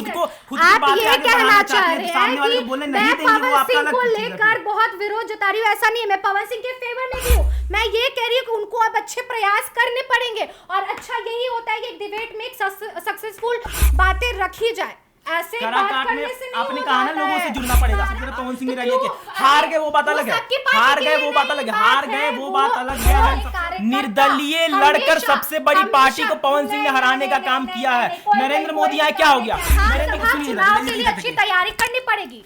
आप ये कहना चाह रहे हैं कि मैं पवन सिंह को लेकर बहुत विरोध जता रही हूँ, ऐसा नहीं है। मैं पवन सिंह के फेवर में भी हूँ। मैं ये कह रही हूँ कि उनको अब अच्छे प्रयास करने पड़ेंगे, और अच्छा यही होता है कि एक डिबेट में एक सक्सेसफुल बातें रखी जाए। ऐसे बात करने से नहीं आपने कहा ना लोगों से जुड़ना पड़ेगा। पवन सिंह ने कि हार गए वो बात अलग है, हार गए वो बात अलग है, हार गए वो बात अलग है। निर्दलीय लड़कर सबसे बड़ी पार्टी को पवन सिंह ने हराने का काम किया है। नरेंद्र मोदी आए, क्या हो गया? चुनाव के लिए अच्छी तैयारी करनी पड़ेगी।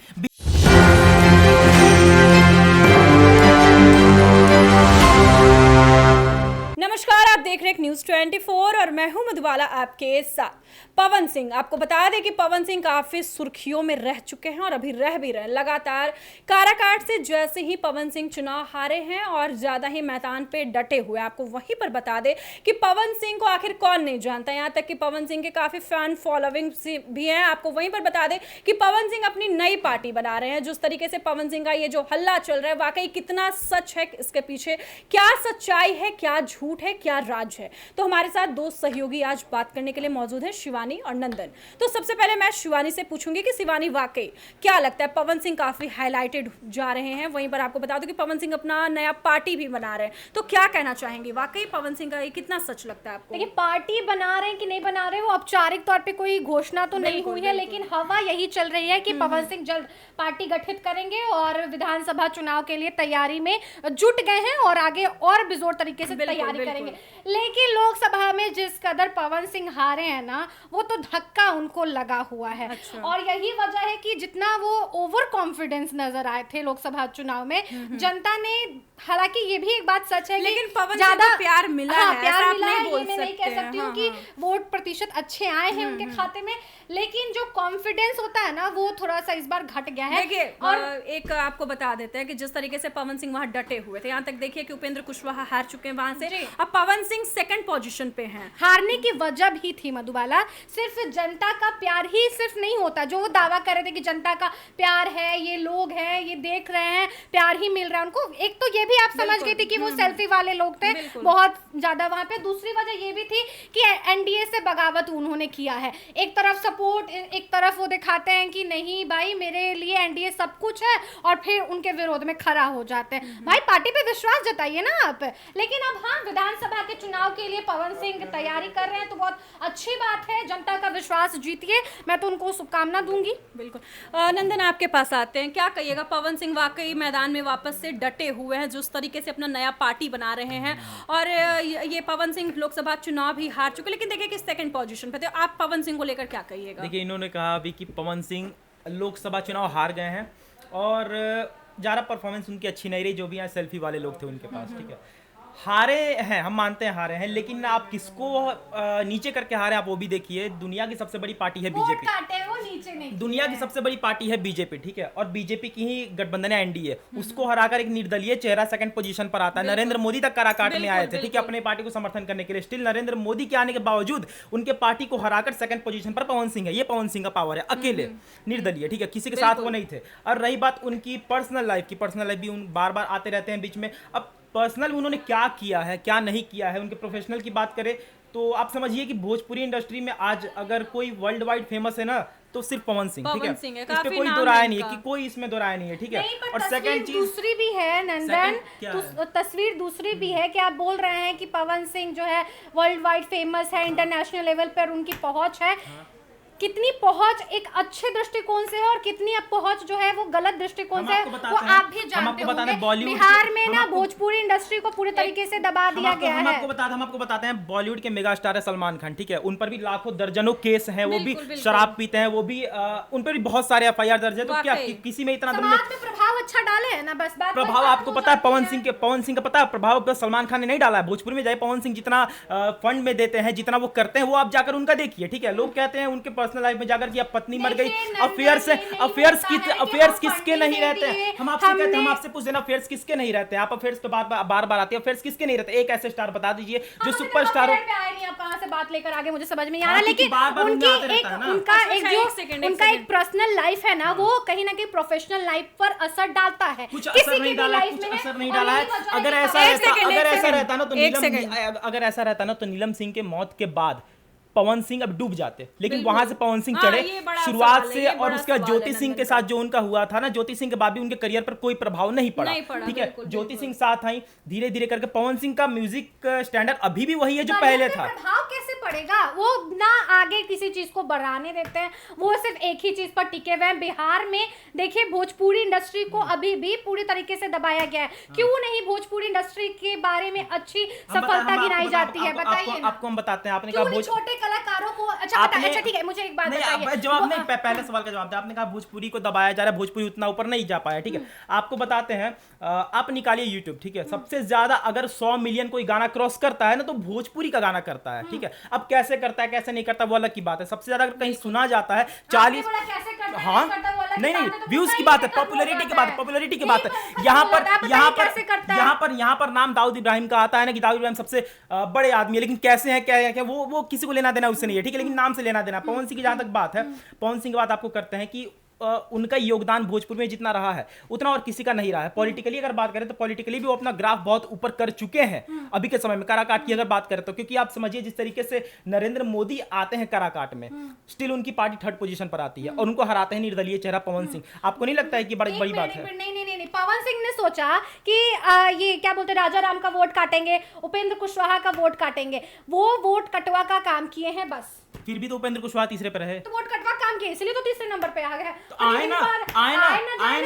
नमस्कार, आप देख रहे हैं न्यूज़ 24 और मैं हूं मधुबाला आपके साथ। पवन सिंह, आपको बता दें कि पवन सिंह काफी सुर्खियों में रह चुके हैं और अभी रह भी रहे हैं। लगातार काराकाट से जैसे ही पवन सिंह चुनाव हारे हैं और ज्यादा ही मैदान पे डटे हुए। आपको वहीं पर बता दें कि पवन सिंह को आखिर कौन नहीं जानता, यहाँ तक कि पवन सिंह के काफी फैन फॉलोइंग भी हैं। आपको वहीं पर बता दें कि पवन सिंह अपनी नई पार्टी बना रहे हैं। जिस तरीके से पवन सिंह का ये जो हल्ला चल रहा है, वाकई कितना सच है इसके पीछे, क्या सच्चाई है, क्या झूठ है, क्या राज है। तो हमारे साथ दो सहयोगी आज बात करने के लिए मौजूद है, शिवानी और नंदन। तो सबसे पहले मैं शिवानी से पूछूंगी कि शिवानी, वाकई क्या लगता है, पवन सिंह काफी हाईलाइटेड जा रहे हैं, वहीं पर आपको बता दूं कि पवन सिंह अपना नया पार्टी भी बना रहे हैं, तो क्या कहना चाहेंगे? वाकई पवन सिंह का ये कितना सच लगता है आपको? देखिए, पार्टी बना रहे हैं कि नहीं बना रहे, वो औपचारिक तौर पे कोई घोषणा तो नहीं हुई है, लेकिन हवा यही चल रही है कि पवन सिंह जल्द पार्टी गठित करेंगे और विधानसभा चुनाव के लिए तैयारी में जुट गए हैं और आगे और बेजोर तरीके से तैयारी करेंगे। लेकिन लोकसभा में जिस कदर पवन सिंह हारे हैं ना, वो तो धक्का उनको लगा हुआ है। अच्छा। और यही वजह है कि जितना वो ओवर कॉन्फिडेंस नजर आए थे लोकसभा चुनाव में, जनता ने, हालांकि ये भी एक बात सच है, लेकिन पवन ज्यादा प्यार मिला है, प्यार मिला है, ये मैं नहीं कह सकती हूँ कि वोट प्रतिशत अच्छे आए हैं उनके खाते में, लेकिन जो कॉन्फिडेंस होता है ना, वो थोड़ा सा इस बार घट गया है। देखिए, और एक आपको बता देते हैं कि जिस तरीके से पवन सिंह वहां डटे हुए थे, यहाँ तक देखिए कि उपेंद्र कुशवाहा हार चुके हैं वहां से, अब पवन सिंह सेकंड पोजीशन पे हैं। हारने की वजह भी थी मधुबाला, सिर्फ जनता का प्यार ही सिर्फ नहीं होता। जो वो दावा कर रहे थे कि जनता का प्यार है, ये लोग हैं, ये देख रहे हैं, प्यार ही मिल रहा है उनको। एक तो ये भी आप समझ गई थी कि वो सेल्फी वाले लोग थे बहुत ज्यादा वहां पे। दूसरी वजह ये भी थी कि एनडीए से बगावत उन्होंने किया है। एक तरफ सपोर्ट, एक तरफ वो दिखाते हैं कि नहीं भाई मेरे लिए एनडीए सब कुछ है, और फिर उनके विरोध में खड़ा हो जाते हैं। भाई पार्टी पे विश्वास जताइए ना आप। लेकिन अब हाँ, विधानसभा के चुनाव के लिए पवन सिंह तैयारी कर रहे हैं, तो बहुत अच्छी बात है। जनता का विश्वास जीतिए, मैं तो उनको शुभकामना दूंगी। बिल्कुल। नंदन, आपके पास आते हैं, क्या कहिएगा? पवन सिंह वाकई मैदान में वापस से डटे हुए हैं, जिस तरीके से अपना नया पार्टी बना रहे हैं, और ये पवन सिंह लोकसभा चुनाव ही हार चुके, लेकिन देखिए कि सेकंड पोजीशन पे थे। आप पवन सिंह को लेकर क्या कहिएगा? देखिए, इन्होंने कहा अभी कि पवन सिंह लोकसभा चुनाव हार गए हैं और ज़्यादा परफॉर्मेंस उनकी अच्छी नहीं रही। जो भी यहाँ सेल्फी वाले लोग थे उनके पास, ठीक है, हारे हैं, हम मानते हैं हारे हैं, लेकिन आप किसको नीचे करके हारे आप वो भी देखिए। दुनिया की सबसे बड़ी पार्टी है बीजेपी, दुनिया की सबसे बड़ी पार्टी है बीजेपी, ठीक है, और बीजेपी की ही गठबंधन है एनडीए, उसको हराकर एक निर्दलीय चेहरा सेकंड पोजीशन पर आता है। नरेंद्र मोदी तक काराकाट में आए थे, ठीक है, अपने पार्टी को समर्थन करने के लिए। स्टिल नरेंद्र मोदी के आने के बावजूद उनके पार्टी को हराकर सेकंड पोजीशन पर पवन सिंह है। ये पवन सिंह का पावर है, अकेले निर्दलीय, ठीक है, किसी के साथ वो नहीं थे। और रही बात उनकी पर्सनल लाइफ की, पर्सनल लाइफ भी बार बार आते रहते हैं बीच में। अब पर्सनल उन्होंने क्या किया है, क्या नहीं किया है, उनके प्रोफेशनल की बात करें तो आप समझिए कि भोजपुरी इंडस्ट्री में आज अगर कोई वर्ल्ड वाइड फेमस है ना, तो सिर्फ पवन सिंह, ठीक है, इस पे कोई दो राय नहीं है कि कोई इसमें दो राय नहीं है, ठीक है। और सेकंड चीज दूसरी भी है नंदन, तस्वीर दूसरी भी है कि आप बोल रहे हैं कि पवन सिंह जो है वर्ल्ड वाइड फेमस है, इंटरनेशनल लेवल पर उनकी पहुंच है। कितनी पहुंच एक अच्छे दृष्टिकोण से है और कितनी पहुंच जो है वो गलत दृष्टिकोण से है, वो आप भी जानते होंगे। बिहार में ना भोजपुरी इंडस्ट्री को पूरे तरीके से दबा दिया गया है। हम आपको बताते हैं, बॉलीवुड के मेगा स्टार है सलमान खान, ठीक है, उन पर भी लाखों दर्जनों केस हैं, वो भी शराब पीते हैं, वो भी उन पर भी बहुत सारे एफआईआर दर्ज है। तो क्या किसी में इतना प्रभाव अच्छा डाले है ना, बस बात प्रभाव आपको पता है पवन सिंह का पता है प्रभाव सलमान खान ने नहीं डाला है। भोजपुरी में जाए पवन सिंह जितना फंड में देते हैं, जितना वो करते हैं, वो आप जाकर उनका देखिए, ठीक है। लोग कहते हैं उनके पर्सनल लाइफ में जाकर कि अब पत्नी मर गई, अफेयर्स किसके नहीं रहते हैं। हम आपसे कहते हैं, हम आपसे पूछते हैं अफेयर्स किसके नहीं रहते हैं। आप अफेयर्स पे बार बार आते हैं, अफेयर्स किसके नहीं रहते? एक ऐसे स्टार बता दीजिए जो सुपरस्टार हो। आप कहां से बात लेकर आगे, मुझे समझ में नहीं आ रहा, लेकिन उनका एक पर्सनल लाइफ है ना, वो कहीं ना कहीं प्रोफेशनल लाइफ पर असर डालता है। कुछ असर नहीं डाला है। अगर ऐसा रहता ना तो नीलम सिंह के मौत के बाद पवन सिंह अब डूब जाते, लेकिन वहां से पवन सिंह हाँ, चढ़े ये बड़ा शुरुआत सवाल है, से। ये और बड़ा उसके बाद सवाल है ज्योति सिंह के नंदन साथ जो उनका हुआ था ना, ज्योति सिंह के बाद भी उनके करियर पर कोई प्रभाव नहीं पड़ा, ठीक है। बिल्कुल, ज्योति सिंह साथ आई, धीरे धीरे करके पवन सिंह का म्यूजिक स्टैंडर्ड अभी भी वही है जो करियर पहले पे था। प्रभाव कैसे पड़ेगा? वो ना आगे किसी चीज को बढ़ाने देते हैं, वो सिर्फ एक ही चीज पर टिके हुए हैं। बिहार में देखिए भोजपुरी इंडस्ट्री को अभी भी पूरी तरीके से दबाया गया है। क्यों नहीं भोजपुरी इंडस्ट्री के बारे में अच्छी सफलता गिनाई जाती है? बताइए ना। आपको हम बताते हैं। आपने क्यों कहा नहीं छोटे कलाकारों को? अच्छा ठीक है, मुझे एक बात बताइए। जवाब नहीं, पहले सवाल का जवाब दे। आपने कहा भोजपुरी को दबाया जा रहा है, भोजपुरी उतना ऊपर नहीं जा पाया, ठीक है। आपको बताते हैं, आप निकालिए यूट्यूब, ठीक है, सबसे ज्यादा अगर 100 मिलियन कोई गाना क्रॉस करता है ना, तो भोजपुरी का गाना करता है, ठीक है। अब कैसे करता है कैसे नहीं करता वो अलग की बात है। सबसे ज्यादा अगर कहीं सुना जाता है 40, हाँ नहीं व्यूज की बात है, पॉपुलैरिटी की बात है, पॉपुलैरिटी की बात है। यहाँ पर नाम दाऊद इब्राहिम का आता है ना, कि दाऊद इब्राहिम सबसे बड़े आदमी है, लेकिन कैसे हैं क्या है क्या, वो किसी को लेना देना उससे नहीं है, ठीक है, लेकिन नाम से लेना देना। पवन सिंह की जहां तक बात है, पवन सिंह की बात आपको करते हैं कि उनका योगदान भोजपुर में जितना रहा है उतना और किसी का नहीं रहा है। पॉलिटिकली अगर बात करें तो पॉलिटिकली भी वो अपना ग्राफ बहुत ऊपर कर चुके हैं अभी के समय में। काराकाट की अगर बात करें तो, क्योंकि आप समझिए जिस तरीके से नरेंद्र मोदी आते हैं काराकाट में, स्टिल उनकी पार्टी 3rd पोजीशन पर आती है और उनको हराते हैं निर्दलीय चेहरा पवन सिंह। आपको नहीं लगता है कि बड़ी बड़ी बात है? नहीं, पवन सिंह ने सोचा कि ये क्या बोलते, राजा राम का वोट काटेंगे, उपेंद्र कुशवाहा का वोट काटेंगे। वो वोट कटवा का काम किए हैं बस। फिर भी तो उपेंद्र कुशवाहा तीसरे पर है, तो वोट कटवा काम किए, इसलिए तो तीसरे नंबर पे आ गए। तो आए ना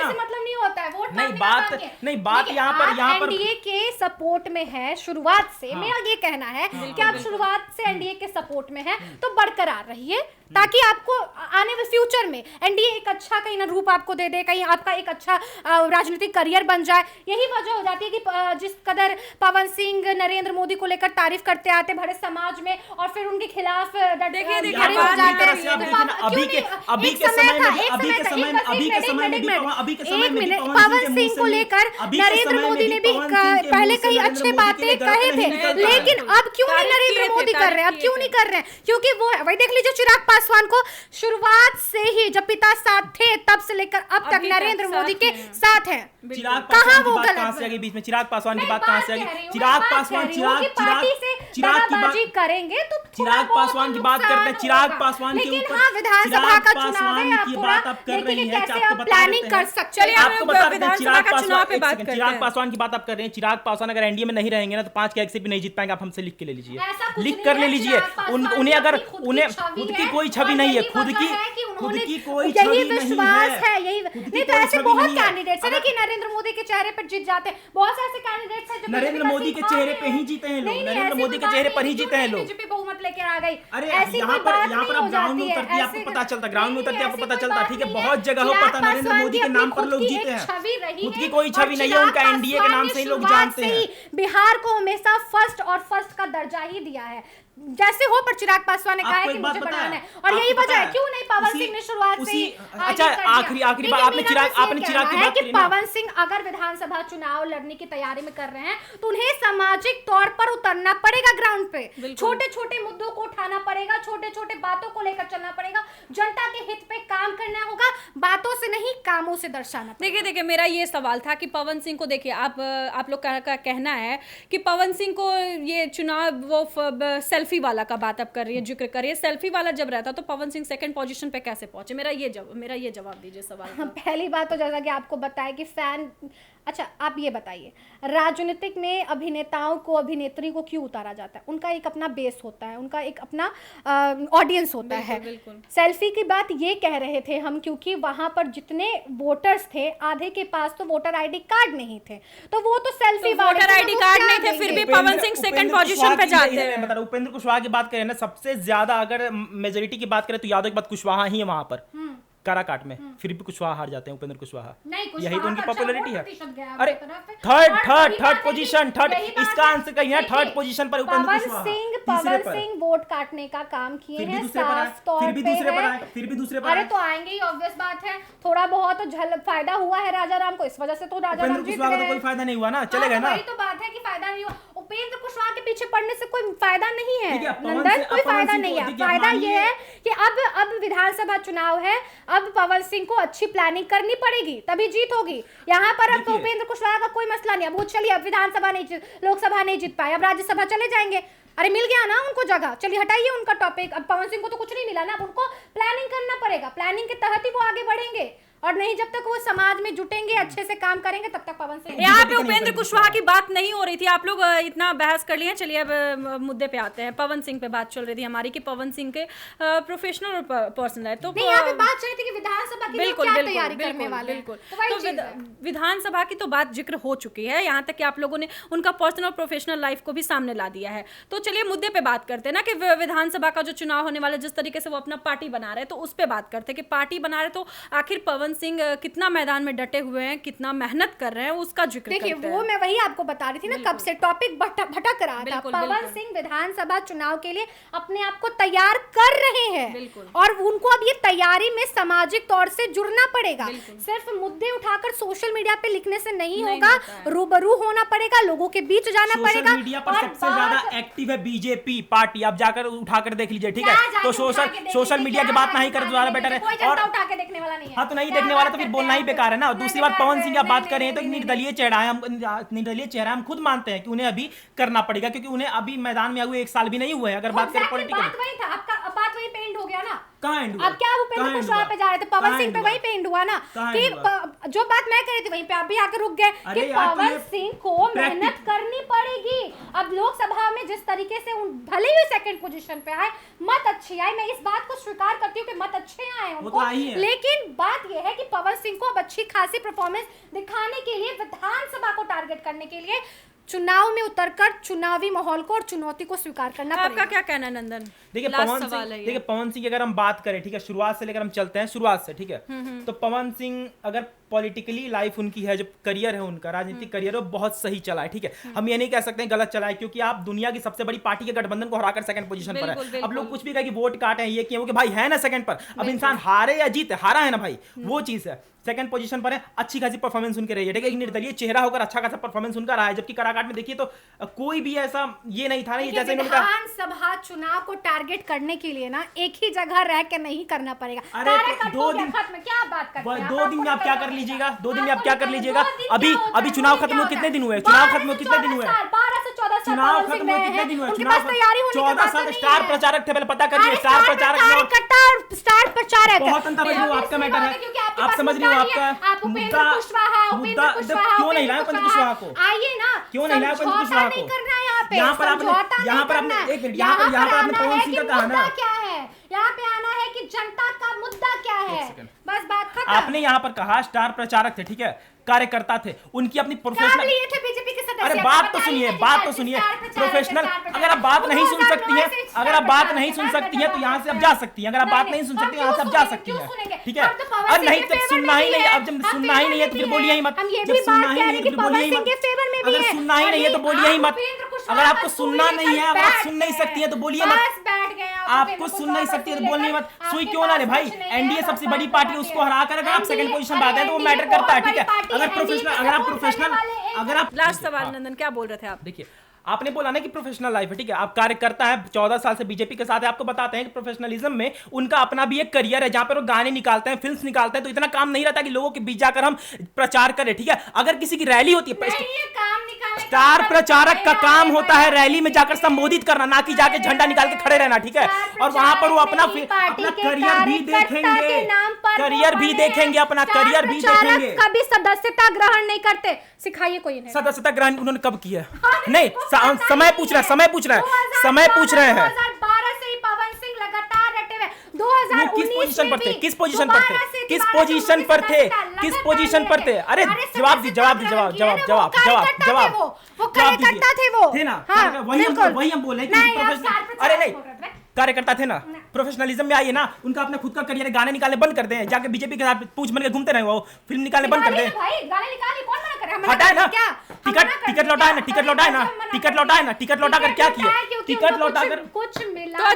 मतलब नहीं होता है वोट नहीं बात यहाँ पर एनडीए के सपोर्ट में है शुरुआत से। मेरा ये कहना है कि आप शुरुआत से एनडीए के सपोर्ट में है तो बरकरार रहिए, ताकि आपको आने वाले फ्यूचर में एनडीए एक अच्छा कहीं ना रूप आपको दे दे, कहीं आपका एक अच्छा राजनीतिक करियर बन जाए। यही वजह हो जाती है कि जिस कदर पवन सिंह नरेंद्र मोदी को लेकर तारीफ करते आते भरे समाज में, और फिर उनके खिलाफ खड़े हो जाते हैं। पवन सिंह को लेकर नरेंद्र मोदी ने भी पहले कई अच्छे बातें कहे थे, लेकिन अब क्यों नहीं नरेंद्र मोदी कर रहे हैं? अब क्यों नहीं कर रहे हैं? क्योंकि वो है, वही देख लीजिए चिराग पासवान को शुरुआत से ही जब पिता साथ थे तब से लेकर अब तक नरेंद्र मोदी के साथ हैं। चिराग पासवान की बात कहां से आ गई बीच में? चिराग पासवान की बात कहां से आ गई? चिराग पासवान करेंगे तो चिराग पासवान की बात करते हैं। चिराग पासवान के ऊपर विधानसभा का चुनाव है, की बात आप कर रही हैं, कैसे आप प्लानिंग कर सकते हैं? आपको बता देते हैं चिराग पासवान की बात आप कर रहे हैं। चिराग पासवान अगर एनडीए में नहीं रहेंगे ना तो 5 के सीट भी नहीं जीत पाएंगे। आप हमसे लिख के ले लीजिए, लिख कर ले लीजिए। उन्हें अगर खुद की कोई छवि नहीं है, खुद की कोई छवि विश्वास है, यही नहीं तो ऐसे बहुत कैंडिडेट्स हैं कि नरेंद्र मोदी के चेहरे पर जीत जाते हैं। बहुत से ऐसे कैंडिडेट्स हैं जो नरेंद्र मोदी के चेहरे पे ही जीते हैं लोग, नरेंद्र मोदी के चेहरे पर ही जीते हैं लोग। बीजेपी बहुमत लेकर आ गई। अरे यहाँ पर आप ग्राउंड में उतरती है, आपको पता चलता, ग्राउंड में उतरती है आपको पता चलता, ठीक है। बहुत जगह हो पता नरेंद्र मोदी के नाम पर लोग जीते हैं, खुद की कोई छवि नहीं है उनका, एनडीए के नाम से ही लोग जानते हैं। बिहार को हमेशा फर्स्ट का दर्जा ही दिया है, जैसे हो, पर चिराग पासवान ने कहा है कि मुझे बढ़ाना है, और यही वजह है क्यों नहीं पवन सिंह ने शुरुआत से ही। अच्छा आखिरी बात आपने चिराग की बात की पवन सिंह अगर विधानसभा चुनाव लड़ने की तैयारी में कर रहे हैं तो उन्हें सामाजिक तौर पर उतरना पड़ेगा ग्राउंड पे, छोटे छोटे मुद्दों को उठाना पड़ेगा, छोटे छोटे बातों को लेकर चलना पड़ेगा, जनता के हित पे काम करना होगा, बातों से नहीं कामों से दर्शाना। देखिए मेरा ये सवाल था कि पवन सिंह को देखिए, आप लोग का कहना है कि पवन सिंह को ये चुनाव वो सेल्फी वाला का बात आप कर रही है, जिक्र कर रही है, सेल्फी वाला जब रहता तो पवन सिंह 2nd पोजीशन पे कैसे पहुंचे? मेरा ये जवाब दीजिए सवाल का। पहली बात तो जैसा कि आपको बताया कि फैन, अच्छा आप ये बताइए, राजनीतिक में अभिनेताओं को, अभिनेत्री को क्यों उतारा जाता है? उनका एक अपना बेस होता है, उनका एक अपना ऑडियंस होता है। सेल्फी की बात ये कह रहे थे हम, क्योंकि वहां पर जितने वोटर्स थे आधे के पास तो वोटर आईडी कार्ड नहीं थे, तो वो तो सेल्फी वोटर आईडी कार्ड नहीं थे, फिर भी पवन सिंह 2nd पोजीशन पे जाते हैं। मतलब उपेंद्र कुशवाहा की बात करें ना, सबसे ज्यादा अगर मेजोरिटी की बात करें तो यादव के बाद कुशवाहा ही है वहां पर काराकाट में, फिर भी कुशवाहा हार जाते हैं, उपेंद्र कुशवाहा। यही तो उनकी पॉपुलैरिटी है। अरे थर्ड पोजीशन, इसका आंसर कहीं है 3rd पोजीशन पर उपेंद्र कुशवाहा। पवन सिंह वोट काटने का काम किए हैं, साफ तौर पे फिर भी दूसरे पर। अरे तो आएंगे ही, ऑब्वियस बात है। थोड़ा बहुत फायदा हुआ है राजा राम को, इस वजह से तो राजा राम जीत गए। कोई फायदा नहीं हुआ ना, चले गए ना। वही तो बात है कि फायदा नहीं हुआ। उपेंद्र कुशवाहा के पीछे पड़ने से कोई फायदा नहीं है नंदन, कोई फायदा नहीं है। फायदा ये है कि अब विधानसभा चुनाव है, अब पवन सिंह को अच्छी प्लानिंग करनी पड़ेगी तभी जीत होगी। यहाँ पर अब उपेंद्र कुशवाहा का कोई मसला नहीं। अब वो चलिए, अब विधानसभा नहीं, लोकसभा नहीं जीत पाए, अब राज्यसभा चले जाएंगे, अरे मिल गया ना उनको जगह, चलिए हटाइए उनका टॉपिक। अब पवन सिंह को तो कुछ नहीं मिला ना, अब उनको प्लानिंग करना पड़ेगा, प्लानिंग के तहत ही वो आगे बढ़ेंगे, और नहीं जब तक वो समाज में जुटेंगे, अच्छे से काम करेंगे, तब तक पवन सिंह। यहाँ पे उपेंद्र कुशवाहा की बात नहीं हो रही थी, आप लोग इतना बहस कर लिए। चलिए अब मुद्दे पे आते हैं। पवन सिंह पे बात चल रही थी हमारी कि पवन सिंह के प्रोफेशनल पर्सन है, तो नहीं यहाँ पे बात चल रही थी कि विधानसभा की बिल्कुल क्या बिल्कुल तैयारी करने बिल्कुल वाले हैं। बिल्कुल। तो वही तो चीज़ है। विधानसभा की तो बात जिक्र हो चुकी है, यहाँ तक कि आप लोगों ने उनका पर्सनल और प्रोफेशनल लाइफ को भी सामने ला दिया है। तो चलिए मुद्दे पे बात करते हैं ना कि विधानसभा का जो चुनाव होने वाला, जिस तरीके से वो अपना पार्टी बना रहे हैं, तो उस पे बात करते हैं कि पार्टी बना रहे तो आखिर पवन सिंह कितना मैदान में डटे हुए हैं, कितना मेहनत कर रहे हैं, उसका जिक्र देखिए करते वो हैं। मैं वही आपको बता रही थी ना, कब से टॉपिक भटक रहा था। बिल्कुल, पवन बिल्कुल। सिंह विधानसभा चुनाव के लिए अपने आप को तैयार कर रहे हैं, बिल्कुल। और उनको अब ये तैयारी में सामाजिक तौर से जुड़ना पड़ेगा। सिर्फ मुद्दे उठाकर सोशल मीडिया पे लिखने से नहीं होगा, रूबरू होना पड़ेगा, लोगों के बीच जाना पड़ेगा। सोशल मीडिया पर सबसे ज्यादा एक्टिव है बीजेपी पार्टी, आप जाकर उठाकर देख लीजिए, ठीक है। तो सोशल मीडिया की बात नहीं करे तो ज्यादा बेटर है। और उठा के देखने वाला नहीं है। हाँ, तो नहीं देखने वाला तो फिर बोलना ही बेकार है ना। और दूसरी बात, पवन सिंह की आप बात करें तो निर्दलीय चेहरा है, निर्दलीय चेहरा हम खुद मानते हैं कि उन्हें अभी करना पड़ेगा, क्योंकि उन्हें अभी मैदान में हुए 1 साल भी नहीं हुए हैं। अगर बात करें पॉलिटिकल, बात वही था आपका, अब बात वही पे एंड हो गया ना। कहाँ एंड हुआ? अब क्या उपेंद्र कुशवाहा पे जा रहे थे, पवन सिंह पे वही पे एंड हुआ ना कि जो बात मैं कह रही थी वहीं पे आप भी आकर रुक गए कि पवन सिंह को मेहनत करनी पड़ेगी। अब लोकसभा में जिस तरीके से भले ही सेकंड पोजीशन पे आए, मत अच्छी आए, मैं इस बात को स्वीकार करती हूँ कि मत अच्छे आए उनको, लेकिन बात यह है कि पवन सिंह को अब अच्छी खासी परफॉर्मेंस दिखाने के लिए, विधानसभा को टारगेट करने के लिए चुनाव में उतरकर चुनावी माहौल को और चुनौती को स्वीकार करना पड़ेगा। आपका क्या कहना है नंदन? देखिए पवन सिंह की अगर हम बात करें, ठीक है, शुरुआत से लेकर हम चलते हैं शुरुआत से, ठीक है। तो पवन सिंह अगर पॉलिटिकली लाइफ उनकी है, जो करियर है उनका, राजनीतिक करियर है, बहुत सही चला है, ठीक है। हम ये नहीं कह सकते हैं गलत चला है, क्योंकि आप दुनिया की सबसे बड़ी पार्टी के गठबंधन को हराकर सेकंड पोजीशन पर है। अब लोग कुछ भी कहे कि वोट काटे हैं, ये किए, वो कि भाई है ना सेकंड पर। अब इंसान हारे या जीते, हारा है ना भाई, वो चीज है। सेकंड पोजीशन पर है, अच्छी खासी परफॉर्मेंस उनके रही है, ठीक है। एक निर्दलीय चेहरा होकर अच्छा खासा परफॉर्मेंस उनका रहा है। जबकि काराकाट में देखिए तो कोई भी ऐसा ये नहीं था ना, जैसे विधानसभा चुनाव को टारगेट करने के लिए ना एक ही जगह रह के नहीं करना पड़ेगा। अरे 2 दिन, क्या बात करते हैं? 2 दिन में आप क्या कर लीजिएगा? 2 दिन में आप क्या कर लीजिएगा? अभी चुनाव खत्म हुए कितने दिन हुए? चुनाव खत्म हुए कितने दिन हुए? 12 से 14 साल चुनाव खत्म हुए कितने दिन हुए? चुनाव तैयारी होने 14 साल स्टार प्रचारक थे, पहले पता करिए। स्टार प्रचारक, स्टार प्रचारक बहुत अंतर है, वो आपका मैटर है, आप समझ रहे हो। आपका मुद्दा क्यों नहीं लाया उपेंद्र कुशवाहा को? आइए ना, क्यों नहीं लाया उपेंद्र कुशवाहा को? यहाँ पर आपने एक मिनट, यहाँ पर आपने पवन सिंह का कहा ना, क्या है यहाँ पे आना है कि जनता का मुद्दा क्या है, बस बात खत्म। आपने यहाँ पर कहा स्टार प्रचारक थे, ठीक है, कार्यकर्ता थे, उनकी अपनी प्रोफेशनल, बीजेपी के सदस्य। अरे बात तो सुनिए, बात तो सुनिए। प्रोफेशनल, अगर आप बात नहीं सुन सकती हैं, अगर आप बात नहीं सुन सकती हैं तो यहाँ से आप जा सकती हैं। अगर आप बात नहीं सुन सकती हैं यहाँ से आप जा सकती हैं, ठीक है। और नहीं जब सुनना ही नहीं है, अब जब सुनना ही नहीं है तो फिर बोलिए ही मत। जब सुनना ही नहीं है तो फिर बोलिए ही मत। अगर सुनना ही नहीं है तो बोलिए ही मत। अगर आपको सुनना नहीं है, अगर आप सुन नहीं सकती है तो बोलिए मत। आपको सुन नहीं सकती है तो बोलिए मत। सुई क्यों ना ले भाई, एनडीए सबसे बड़ी पार्टी, उसको हरा कर अगर आप सेकंड पोजीशन पर आते हैं तो वो मैटर करता है, ठीक है। अगर आप प्रोफेशनल, लास्ट सवाल नंदन, क्या बोल रहे थे आप? देखिए आपने बोला ना कि प्रोफेशनल लाइफ है, ठीक है, आप कार्यकर्ता हैं, 14 साल से बीजेपी के साथ है, आपको बताते हैं कि प्रोफेशनलिज्म में उनका अपना भी एक करियर है, जहां पर वो गाने निकालते हैं, फिल्म्स निकालते हैं, तो इतना काम नहीं रहता कि लोगों के बीच जाकर हम प्रचार करें, ठीक है। अगर किसी की रैली होती है, स्टार प्रचारक का काम होता है रैली में जाकर संबोधित करना, ना कि जाके झंडा निकाल के खड़े रहना, ठीक है। और वहां पर वो अपना करियर भी देखेंगे, अपना करियर भी देखेंगे। कभी सदस्यता ग्रहण नहीं करते, सिखाइए कोई नहीं। सदस्यता ग्रहण उन्होंने कब किया? नहीं, समय पूछ रहा है 2012 से ही पवन सिंह लगातार रटे हुए, 2019 किस पोजीशन पर थे? अरे जवाब वो कार्यकर्ता थे, वो थे ना। वही हम बोल रहे हैं कि अरे नहीं, कार्यकर्ता थे ना। प्रोफेशनलिज्म में आइए ना, उनका अपना खुद का करियर, गाने निकालने बंद कर दें, जाके बीजेपी के साथ पूछ बन के घूमते रहे, वो फिल्म निकालने बंद कर दें। हटाए ना, टिकट लौटाए ना, टिकट लौटा कर क्या किया? टिकट लौटा कर कुछ मिला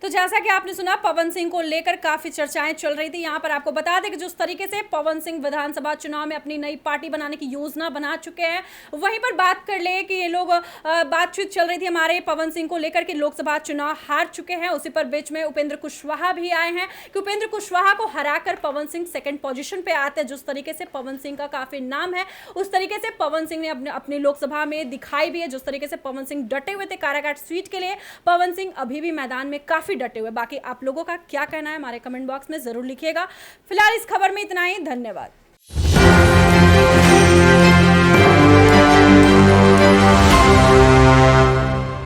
तो जैसा कि आपने सुना, पवन सिंह को लेकर काफी चर्चाएं चल रही थी। यहाँ पर आपको बता दें कि जिस तरीके से पवन सिंह विधानसभा चुनाव में अपनी नई पार्टी बनाने की योजना बना चुके हैं, वहीं पर बात कर ले कि ये लोग बातचीत चल रही थी हमारे पवन सिंह को लेकर कि लोकसभा चुनाव हार चुके हैं। उसी पर बीच में उपेंद्र कुशवाहा भी आए हैं कि उपेंद्र कुशवाहा को हराकर पवन सिंह सेकंड पोजीशन पे आते हैं। जिस तरीके से पवन सिंह का काफी नाम है, उस तरीके से पवन सिंह ने अपनी लोकसभा में दिखाई भी है। जिस तरीके से पवन सिंह डटे हुए थे काराकाट सीट के लिए, पवन सिंह अभी भी मैदान में काफी डटे हुए। बाकी आप लोगों का क्या कहना है हमारे कमेंट बॉक्स में जरूर लिखिएगा। फिलहाल इस खबर में इतना ही, धन्यवाद।